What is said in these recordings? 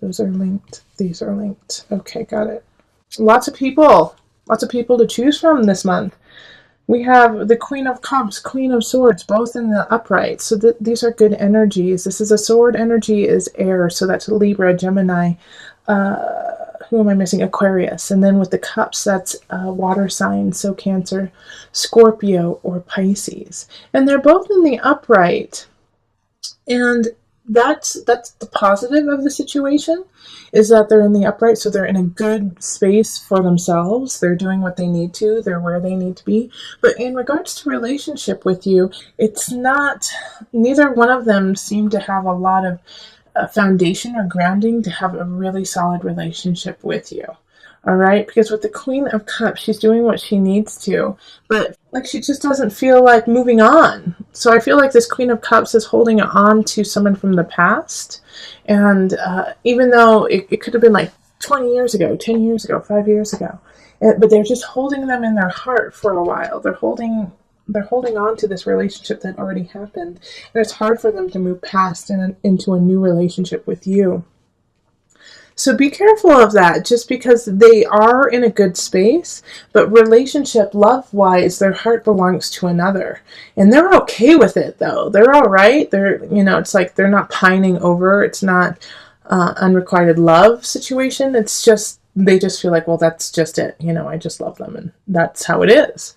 Those are linked. These are linked. Okay, got it. Lots of people. Lots of people to choose from this month. We have the Queen of Cups, Queen of Swords, both in the upright. So these are good energies. This is a sword energy is air. So that's Libra, Gemini. Who am I missing? Aquarius. And then with the cups, that's water signs. So Cancer, Scorpio, or Pisces. And they're both in the upright. And that's the positive of the situation, is that they're in the upright, so they're in a good space for themselves. They're doing what they need to. They're where they need to be. But in regards to relationship with you, it's not, neither one of them seem to have a lot of foundation or grounding to have a really solid relationship with you. All right, because with the Queen of Cups, she's doing what she needs to, but like she just doesn't feel like moving on. So I feel like this Queen of Cups is holding on to someone from the past, and even though it could have been like 20 years ago, 10 years ago, 5 years ago, but they're just holding them in their heart for a while. They're holding on to this relationship that already happened, and it's hard for them to move past and into a new relationship with you. So be careful of that, just because they are in a good space, but relationship, love-wise, their heart belongs to another. And they're okay with it, though. They're all right. It's like they're not pining over. It's not unrequited love situation. It's just, they just feel like, well, that's just it. I just love them, and that's how it is.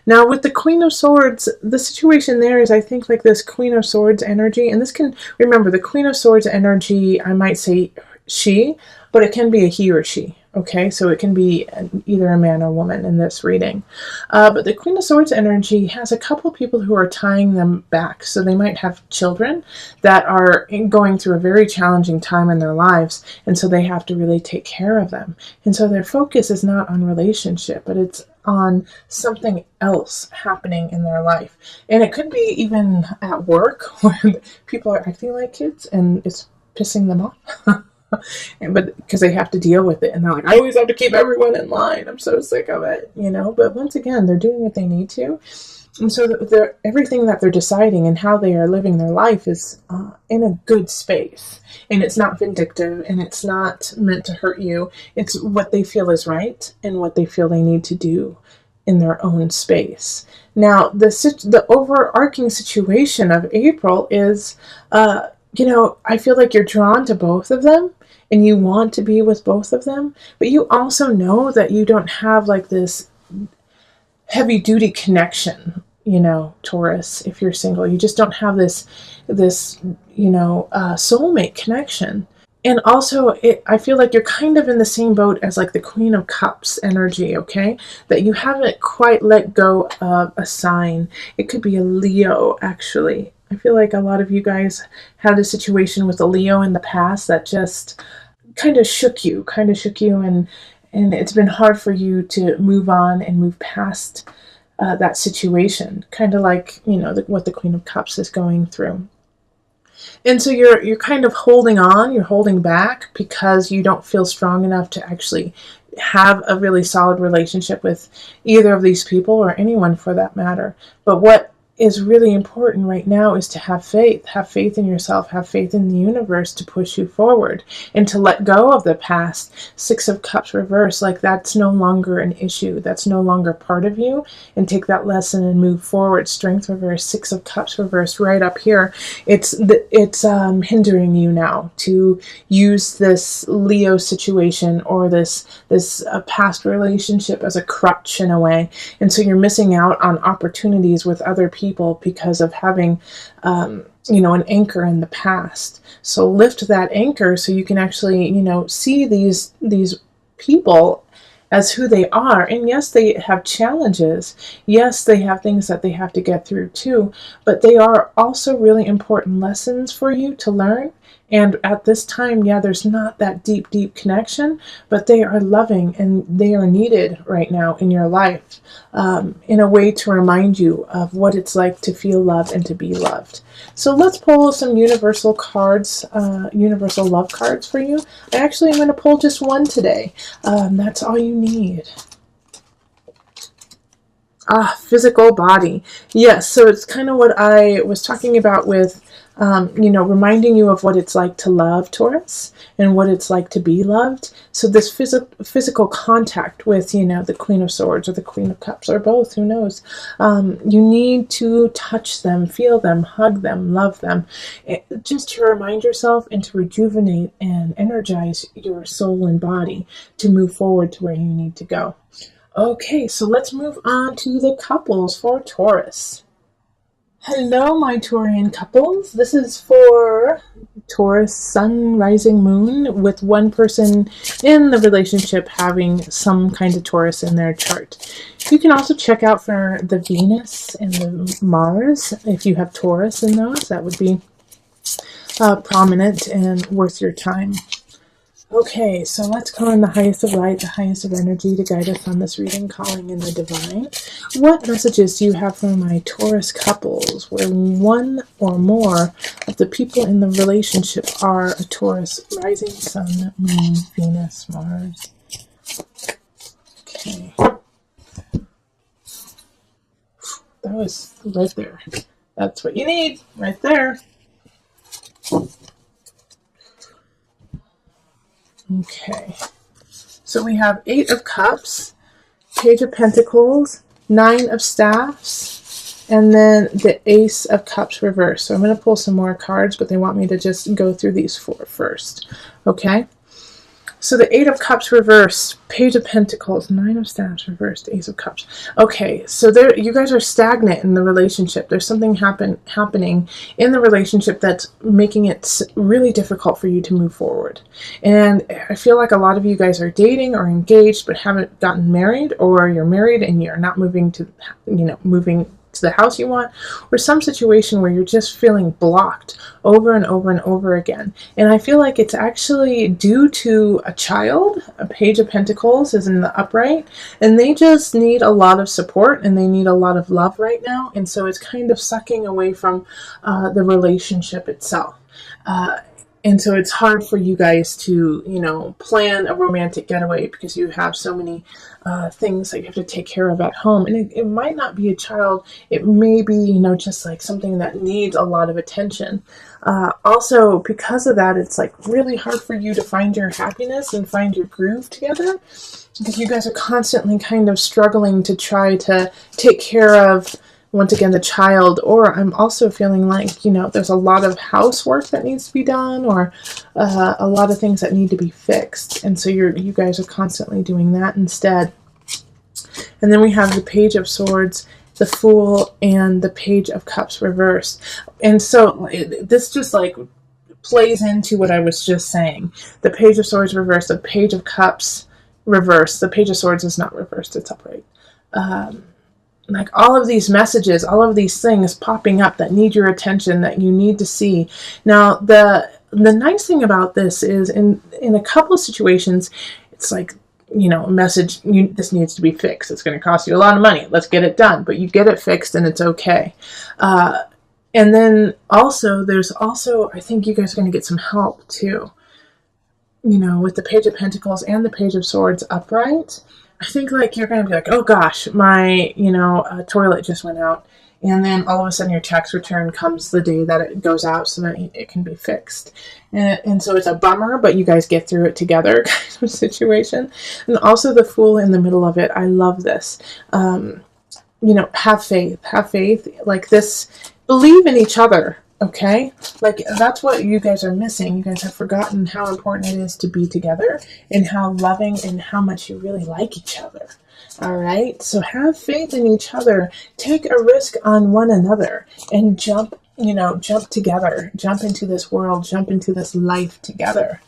Now, with the Queen of Swords, the situation there is, I think, like this Queen of Swords energy, and this can, remember, the Queen of Swords energy, I might say she, but it can be a he or she. Okay, so it can be either a man or woman in this reading. But the Queen of Swords energy has a couple people who are tying them back. So they might have children that are going through a very challenging time in their lives, and so they have to really take care of them. And so their focus is not on relationship, but it's on something else happening in their life. And it could be even at work, where people are acting like kids and it's pissing them off. But because they have to deal with it, and they're like, I always have to keep everyone in line. I'm so sick of it, But once again, they're doing what they need to, and so everything that they're deciding and how they are living their life is in a good space, and it's not vindictive, and it's not meant to hurt you. It's what they feel is right and what they feel they need to do in their own space. Now, the overarching situation of April is, I feel like you're drawn to both of them, and you want to be with both of them, but you also know that you don't have like this heavy duty connection, Taurus, if you're single. You just don't have this soulmate connection. And also, I feel like you're kind of in the same boat as like the Queen of Cups energy, okay? That you haven't quite let go of a sign. It could be a Leo, actually. I feel like a lot of you guys had a situation with a Leo in the past that just kind of shook you, and it's been hard for you to move on and move past that situation, kind of like, what the Queen of Cups is going through. And so you're kind of holding on, you're holding back because you don't feel strong enough to actually have a really solid relationship with either of these people, or anyone for that matter. But what is really important right now is to have faith in yourself, have faith in the universe to push you forward, and to let go of the past. Six of Cups reverse, like that's no longer an issue, that's no longer part of you, and take that lesson and move forward. Strength reverse, Six of Cups reverse right up here. It's hindering you now to use this Leo situation or this past relationship as a crutch in a way, and so you're missing out on opportunities with other people because of having an anchor in the past. So lift that anchor so you can actually see these people as who they are. And yes, they have challenges. Yes, they have things that they have to get through too, but they are also really important lessons for you to learn. And at this time, there's not that deep connection, but they are loving and they are needed right now in your life, in a way to remind you of what it's like to feel loved and to be loved. So let's pull some universal cards, universal love cards for you. I actually am going to pull just one today. That's all you need. Physical body. Yes, so it's kind of what I was talking about with reminding you of what it's like to love, Taurus, and what it's like to be loved. So this physical contact with, the Queen of Swords or the Queen of Cups or both, who knows, you need to touch them, feel them, hug them, love them, just to remind yourself and to rejuvenate and energize your soul and body to move forward to where you need to go. Okay, so let's move on to the couples for Taurus. Hello, my Taurian couples. This is for Taurus Sun, Rising, Moon, with one person in the relationship having some kind of Taurus in their chart. You can also check out for the Venus and the Mars. If you have Taurus in those, that would be prominent and worth your time. Okay, so let's call in the highest of light, the highest of energy to guide us on this reading, calling in the divine. What messages do you have for my Taurus couples where one or more of the people in the relationship are a Taurus, rising, sun, moon, Venus, Mars? Okay. That was right there. That's what you need, right there. Okay, so we have 8 of Cups, Page of Pentacles, 9 of Staffs, and then the Ace of Cups reversed. So I'm going to pull some more cards, but they want me to just go through these 4 first. Okay, so the 8 of Cups reversed, Page of Pentacles, 9 of Staffs reversed, Ace of Cups. Okay, so you guys are stagnant in the relationship. There's something happening in the relationship that's making it really difficult for you to move forward. And I feel like a lot of you guys are dating or engaged but haven't gotten married, or you're married and you're not moving to the house you want, or some situation where you're just feeling blocked over and over and over again. And I feel like it's actually due to a child. A Page of Pentacles is in the upright, and they just need a lot of support and they need a lot of love right now. And so it's kind of sucking away from the relationship itself. And so it's hard for you guys to, plan a romantic getaway because you have so many things that you have to take care of at home. And it might not be a child. It may be, just like something that needs a lot of attention. Also, because of that, it's like really hard for you to find your happiness and find your groove together, because you guys are constantly kind of struggling to try to take care of, once again, the child. Or I'm also feeling like, there's a lot of housework that needs to be done, or a lot of things that need to be fixed. And so you guys are constantly doing that instead. And then we have the Page of Swords, the Fool, and the Page of Cups reversed. And so this just like plays into what I was just saying. The Page of Swords reversed, the Page of Cups reversed. The Page of Swords is not reversed, it's upright. Like all of these messages, all of these things popping up that need your attention, that you need to see. Now, the nice thing about this is in a couple of situations, it's like, a message, this needs to be fixed. It's going to cost you a lot of money. Let's get it done. But you get it fixed and it's okay. And then also, I think you guys are going to get some help too. With the Page of Pentacles and the Page of Swords upright. I think like you're going to be like, oh gosh, my, toilet just went out. And then all of a sudden your tax return comes the day that it goes out so that it can be fixed. And so it's a bummer, but you guys get through it together kind of situation. And also the Fool in the middle of it. I love this. Have faith like this. Believe in each other. Okay, like that's what you guys are missing. You guys have forgotten how important it is to be together and how loving and how much you really like each other. All right, so have faith in each other. Take a risk on one another and jump together. Jump into this world, jump into this life together.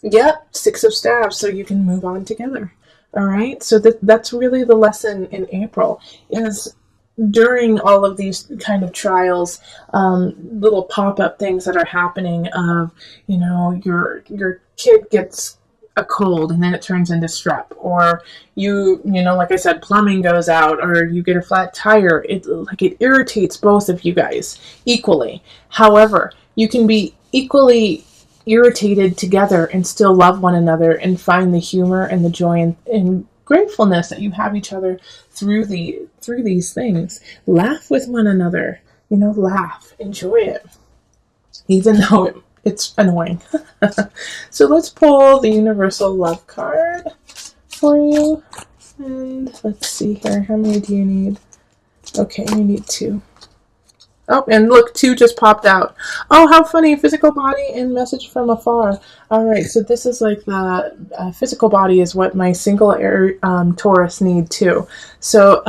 Yep, 6 of Staffs, so you can move on together. All right, so that's really the lesson in April is during all of these kind of trials, little pop-up things that are happening of, your kid gets a cold and then it turns into strep, or like I said, plumbing goes out, or you get a flat tire. It irritates both of you guys equally. However, you can be equally irritated together and still love one another and find the humor and the joy and gratefulness that you have each other through these things. Laugh with one another. laugh, enjoy it, even though it's annoying. So let's pull the universal love card for you. And let's see here. How many do you need? Okay, you need 2. Oh, and look, 2 just popped out. Oh, how funny. Physical body and message from afar. All right, so this is like the physical body is what my single air Taurus need too. So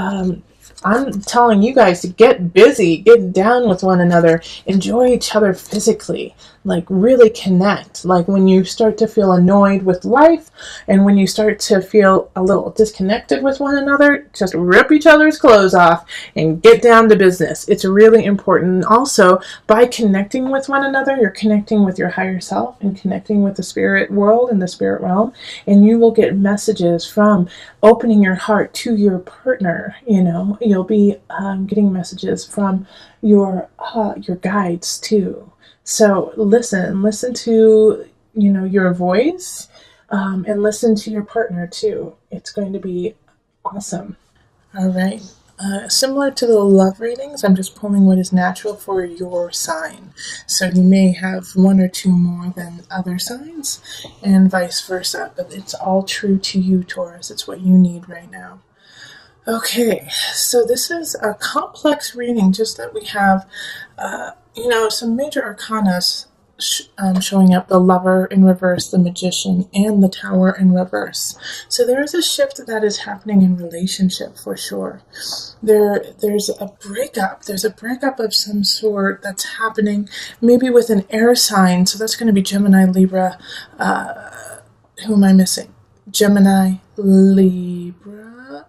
I'm telling you guys to get busy, get down with one another, enjoy each other physically, like really connect. Like when you start to feel annoyed with life and when you start to feel a little disconnected with one another, just rip each other's clothes off and get down to business. It's really important. And also, by connecting with one another, you're connecting with your higher self and connecting with the spirit world and the spirit realm, and you will get messages from opening your heart to your partner. You'll be getting messages from your guides too. So listen to your voice, and listen to your partner too. It's going to be awesome. All right. Similar to the love readings, I'm just pulling what is natural for your sign. So you may have 1 or 2 more than other signs, and vice versa. But it's all true to you, Taurus. It's what you need right now. Okay, so this is a complex reading, just that we have, some major arcana showing up: the Lover in reverse, the Magician, and the Tower in reverse. So there is a shift that is happening in relationship for sure. There's a breakup. There's a breakup of some sort that's happening, maybe with an air sign. So that's going to be Gemini, Libra. Who am I missing? Gemini, Libra,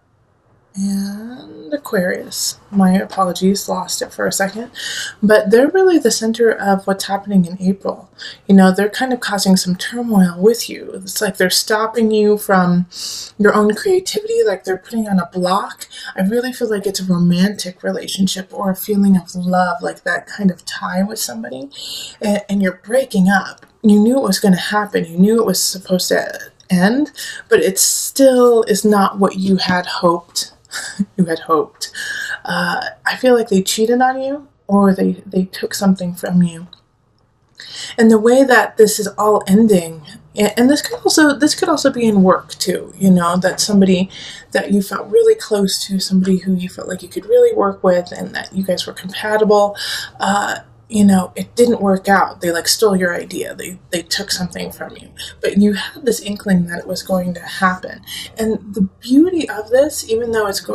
and Aquarius. My apologies, lost it for a second. But they're really the center of what's happening in April. They're kind of causing some turmoil with you. It's like they're stopping you from your own creativity, like they're putting on a block. I really feel like it's a romantic relationship or a feeling of love, like that kind of tie with somebody, and you're breaking up. You knew it was going to happen. You knew it was supposed to end, but it still is not what you had hoped. I feel like they cheated on you, or they took something from you. And the way that this is all ending, and this could also be in work too, that somebody that you felt really close to, somebody who you felt like you could really work with and that you guys were compatible, it didn't work out. They stole your idea. They took something from you. But you had this inkling that it was going to happen. And the beauty of this, even though it's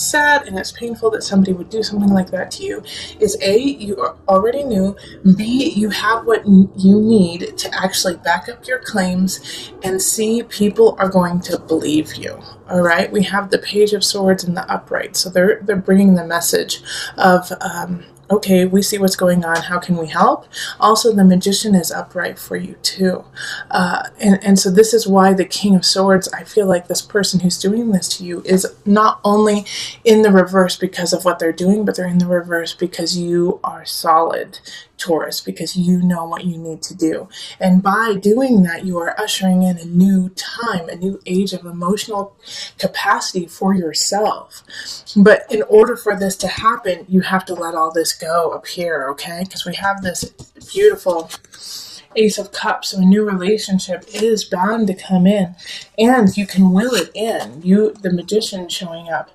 sad and it's painful that somebody would do something like that to you, is A, you already knew, B, you have what you need to actually back up your claims, and C, people are going to believe you. All right? We have the Page of Swords in the upright. So they're bringing the message of, okay, we see what's going on. How can we help? Also, the Magician is upright for you too. And so this is why the King of Swords, I feel like this person who's doing this to you is not only in the reverse because of what they're doing, but they're in the reverse because you are solid, Taurus, because you know what you need to do. And by doing that, you are ushering in a new time, a new age of emotional capacity for yourself. But in order for this to happen, you have to let all this go up here, okay? Because we have this beautiful Ace of Cups, so a new relationship is bound to come in, and you can will it in. The Magician showing up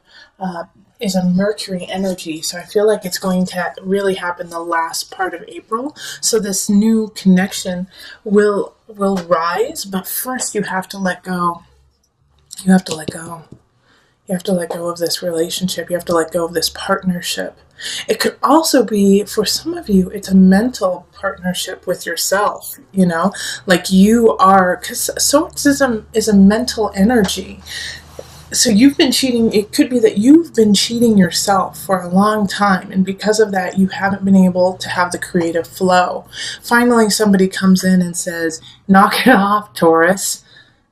is a Mercury energy, so I feel like it's going to really happen the last part of April. So this new connection will rise, but first you have to let go. You have to let go. You have to let go of this relationship. You have to let go of this partnership. It could also be, for some of you, it's a mental partnership with yourself, like you are, because Swords is a mental energy. So you've been cheating. It could be that you've been cheating yourself for a long time, and because of that, you haven't been able to have the creative flow. Finally, somebody comes in and says, knock it off, Taurus.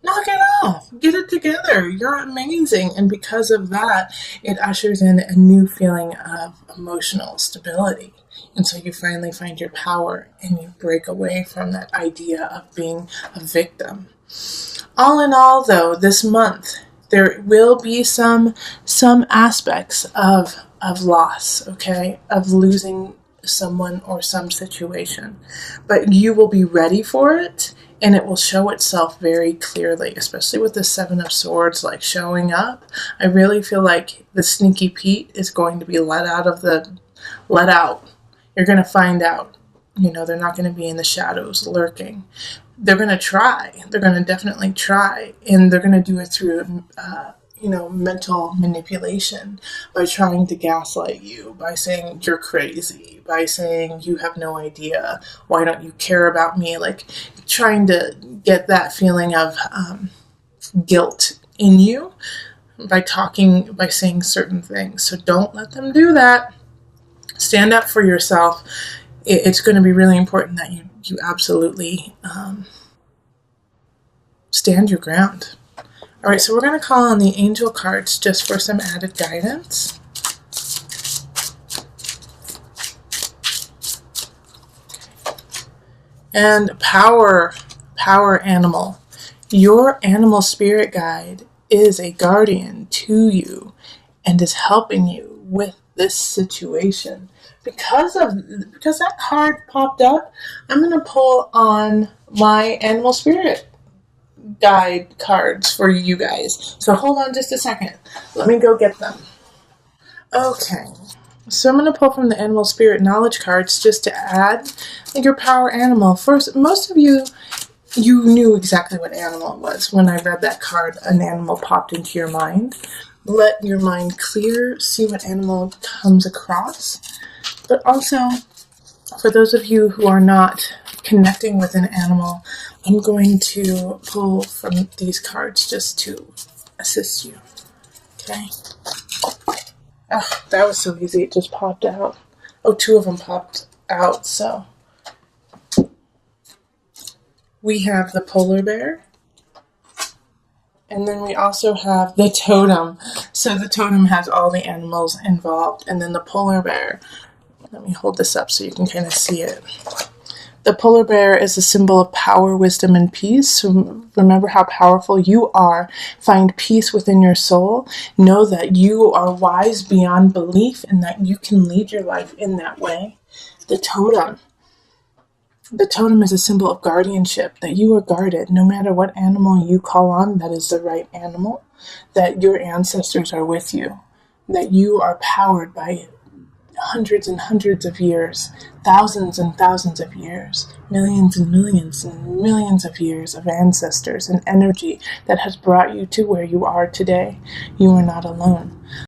Knock it off. Get it together. You're amazing. And because of that, it ushers in a new feeling of emotional stability. And so you finally find your power and you break away from that idea of being a victim. All in all, though, this month, there will be some aspects of of loss, okay, of losing someone or some situation. But you will be ready for it, and it will show itself very clearly, especially with the Seven of Swords, like showing up. I really feel like the Sneaky Pete is going to be let out. You're going to find out. They're not going to be in the shadows lurking. They're going to try. They're going to definitely try. And they're going to do it through, mental manipulation, by trying to gaslight you, by saying you're crazy, by saying you have no idea. Why don't you care about me? Like trying to get that feeling of guilt in you by saying certain things. So don't let them do that. Stand up for yourself. It's going to be really important that you absolutely stand your ground. All right, so we're going to call on the angel cards just for some added guidance. And power animal. Your animal spirit guide is a guardian to you and is helping you with this situation. Because that card popped up, I'm going to pull on my animal spirit guide cards for you guys. So hold on just a second. Let me go get them. Okay. So I'm going to pull from the animal spirit knowledge cards just to add your power animal. First, most of you knew exactly what animal it was. When I read that card, an animal popped into your mind. Let your mind clear, see what animal comes across. But also, for those of you who are not connecting with an animal, I'm going to pull from these cards just to assist you. Okay? Oh, that was so easy. It just popped out. Oh, two of them popped out, so. We have the polar bear. And then we also have the totem. So the totem has all the animals involved. And then the polar bear. Let me hold this up so you can kind of see it. The polar bear is a symbol of power, wisdom, and peace. So remember how powerful you are. Find peace within your soul. Know that you are wise beyond belief and that you can lead your life in that way. The totem. The totem is a symbol of guardianship, that you are guarded. No matter what animal you call on, that is the right animal. That your ancestors are with you. That you are powered by hundreds and hundreds of years, thousands and thousands of years, millions and millions and millions of years of ancestors and energy that has brought you to where you are today. You are not alone.